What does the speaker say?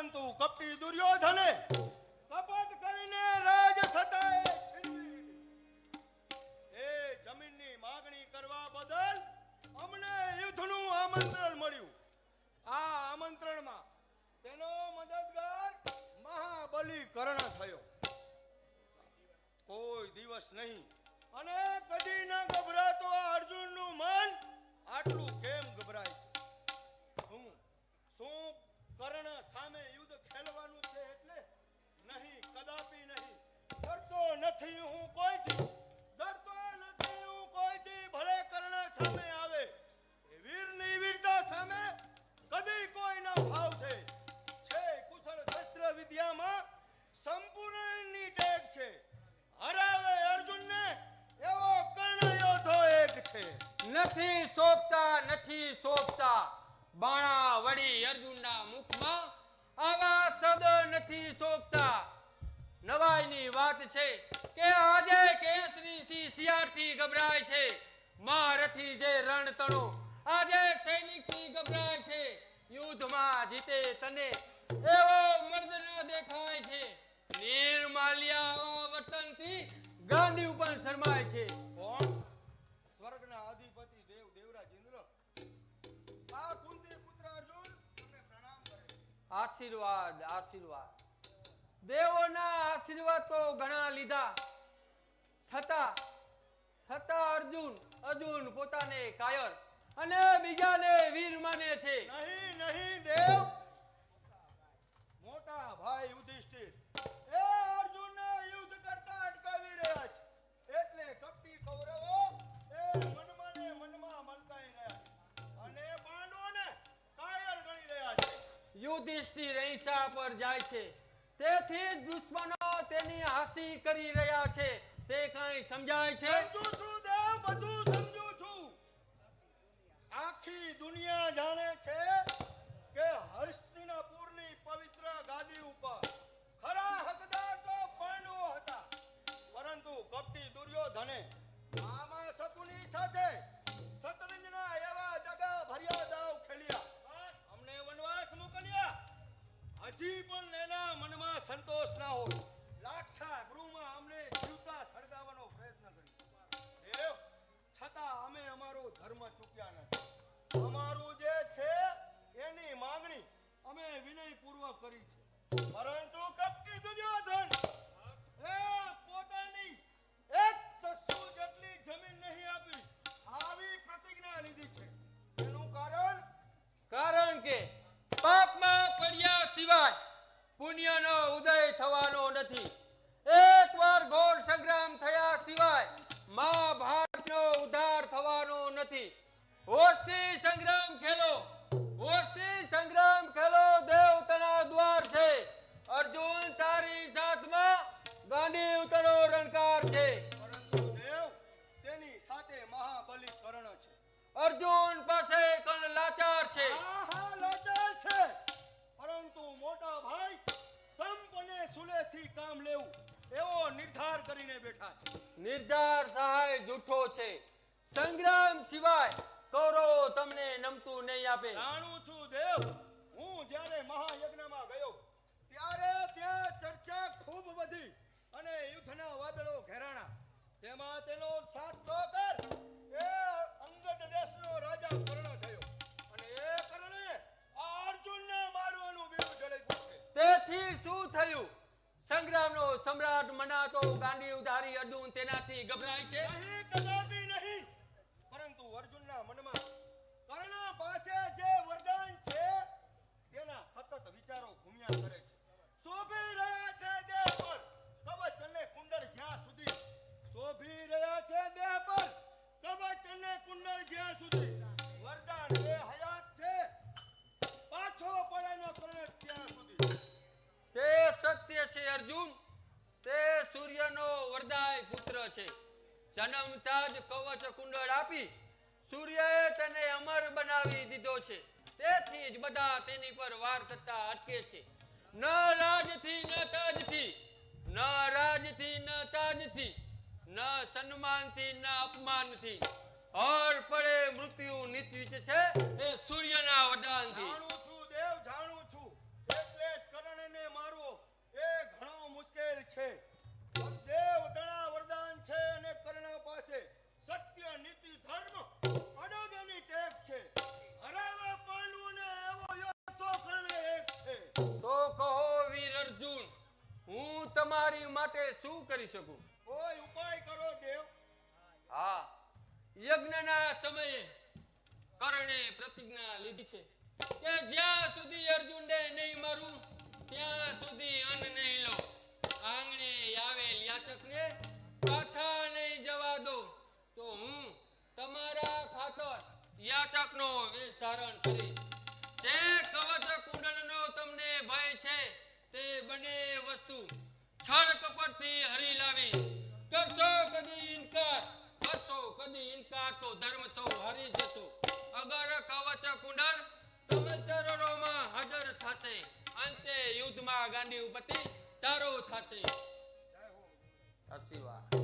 પરંતુ કપટી દુર્યોધને કપટ કરીને રાજ સતાએ છીનવી લીધી. એ જમીનની માગણી કરવા બદલ અમને યુદ્ધનું આમંત્રણ મળ્યું. આ આમંત્રણમાં તેનો મદદગાર મહાબલી કર્ણ થયો. કોઈ દિવસ નહીં અને કદી ન ગભરાતો આ અર્જુનનું મન આટલું કેમ ગભરાય છે? શું કર્ણ સામે યુદ્ધ ખેલવાનું છે એટલે? નહીં, કદાપી નહીં. ડરતો નથી હું કોઈથી, ડરતો નથી હું કોઈથી. ભલે કર્ણ સામે આવે, એ વીરની વીરતા સામે કદી કોઈ ન ભાવશે. છે કુશળ શસ્ત્ર વિદ્યામાં સંપૂર્ણની ટેક છે. હરાવે અર્જુનને એવો કર્ણ યોદ્ધો એક છે. નથી સોંપતા બાણા વળી અર્જુનના મુખમાં આવા શબ્દ નથી સોંપતા. નવાઈની વાત છે કે આજે કેસરી સિંહ શિયાળથી ગભરાય છે. મહારથી જે રણ તણો આજે સૈનિકથી ગભરાય છે. યુદ્ધમાં જીતે તને એવો મર્દ ન દેખાય છે. નિર્માલ્યા વર્તનથી ગાંધી ઉપર શરમાય છે. કોણ? સ્વર્ગના અધિપતિ દેવરાજ ઇન્દ્ર. આ કુંતી પુત્ર અર્જુન તમને પ્રણામ કરે છે. આશીર્વાદ દેવોના આશીર્વાદ તો ઘણા લીધા, છતાં અર્જુન પોતાને કાયર અને બીજાને વીર માને છે. નહીં દેવ, મોટા ભાઈ યુધિષ્ઠિર એ અર્જુનને યુદ્ધ કરતા અટકાવી રહ્યા છે. એટલે કપટી કૌરવો એ મનમાં મલકાઈ રહ્યા છે અને પાંડવોને કાયર ગણી રહ્યા છે. યુધિષ્ઠિર અહિંસા પર જાય છે, તેથી દુશ્મનો તેની હાસી કરી રહ્યા છે. તે કાંઈ સમજાય છે? સમજુ છું દેવ, બધું સમજુ છું. આખી દુનિયા જાણે છે કે હસ્તિનાપુરની પવિત્ર ગાદી ઉપર ખરા હકદાર તો પાંડવો હતા. પરંતુ કપટી દુર્યોધને મામા શકુની સાથે શતરંજના એવા દગા ભર્યા દાવ ખેલ્યા, અમને વનવાસ મોકલ્યા. હજી પણ એના મનમાં સંતોષ ના હોય. લાક્ષા ગૃહમાં અમને જીવતા સળગાવવાનો પ્રયત્ન કર્યો. દેવ, છતાં અમે અમારો ધર્મ ચૂક્યા નથી. અમારું જે છે એની માંગણી અમે વિનયપૂર્વક કરી છે. પરંતુ કપટી દુર્યોધન એ પોતાની એક તસ્સુ જેટલી જમીન નહીં આપી આવી પ્રતિજ્ઞા લીધી છે. એનું કારણ કે પાપમાં પડ્યા સિવાય પુણ્યનો ઉદય થવાનો નથી. એકવાર ઘોર સંગ્રામ થયા સિવાય મહાભારતનો ઉદ્ધાર થવાનો નથી. હોશથી સંગ્રામ ખેલો, દેવતાના દ્વાર છે. અર્જુન તારી સાથમાં ગાંડી ઉતરો રણકાર છે. પરંતુ દેવ, તેની સાથે મહાબલી કર્ણ છે. અર્જુન પાસે કણ લાચાર છે. હા, લાચાર છે. પરંતુ મોટા ભાઈ સંપ અને સુલેથી કામ લેવું એવો નિર્ધાર કરીને બેઠા છે. નિર્ધાર સહાય જૂઠો છે. સંગ્રામ સિવાય કૌરવો તમને નમતું નહીં આપે. જાણું છું દેવ. હું જ્યારે મહાયજ્ઞમાં ગયો ત્યારે ત્યાં ચર્ચા ખૂબ વધી અને યુદ્ધના વાદળો ઘેરાણા. તેમાં તેનો સાથ સહકાર એ અંગદ દેશનો રાજા કર્ણ થયો અને એ કર્ણે આ અર્જુનને મારવાનું બીડું ઝડપ્યું છે. તેથી શું થયું? સંગ્રામનો સમ્રાટ મનાતો ગાંડી ઉધારી અર્જુન તેનાથી ગભરાય છે? નહીં, કદાપી નહીં. પરંતુ અર્જુનના મનમાં કર્ણ પાસે જે વરદાન છે તેના સતત વિચારો ઘૂમ્યા કરે છે. શોભી રહ્યા છે દેહ પર કવચ અને કુંડળ જ્યાં સુધી વરદાન એ હયાત છે. પાછો પડે ન કરે ત્યાં સુધી. તે સત્ય છે અર્જુન. તે સૂર્યનો વરદાય પુત્ર છે. જન્મતા જ કવચ કુંડળ આપી સૂર્યએ તેને અમર બનાવી દીધો છે. તેથી જ બધા તેની પર વાર કરતા અટકે છે. ન રાજથી ન તાજથી ન સન્માનથી ન અપમાનથી હર પડે મૃત્યુ નિશ્ચિત છે એ સૂર્યના વરદાનથી. જાણું છું દેવ, જાણું છું. એટલે જ તો કહો વીર અર્જુન, હું તમારી માટે શું કરી શકું? કોઈ ઉપાય કરો દેવ. હા, યજ્ઞના સમયે કર્ણે પ્રતિજ્ઞા લીધી છે કે જ્યાં સુધી અર્જુનને નહીં મારું ત્યાં સુધી અન્ન નહીં લો. આંગણે આવેલ યાચકને પાછા નહીં જવા દો. તો હું તમારા ખાતર યાચકનો વેશ ધારણ કરીશ. જે કવચ કુંડળનો તમને ભય છે તે બંને વસ્તુ છળ કપટથી હરી લાવીશ. કરશો કદી ઇનકાર, કરશો કદી ઇનકાર તો ધર્મ સૌ હરી જશો. અગર કવચ કુંડળ તમે ચરણોમાં હાજર થશે, અંતે યુદ્ધમાં ગાંડી ઉપતિ તારો થશે. આશીર્વાદ.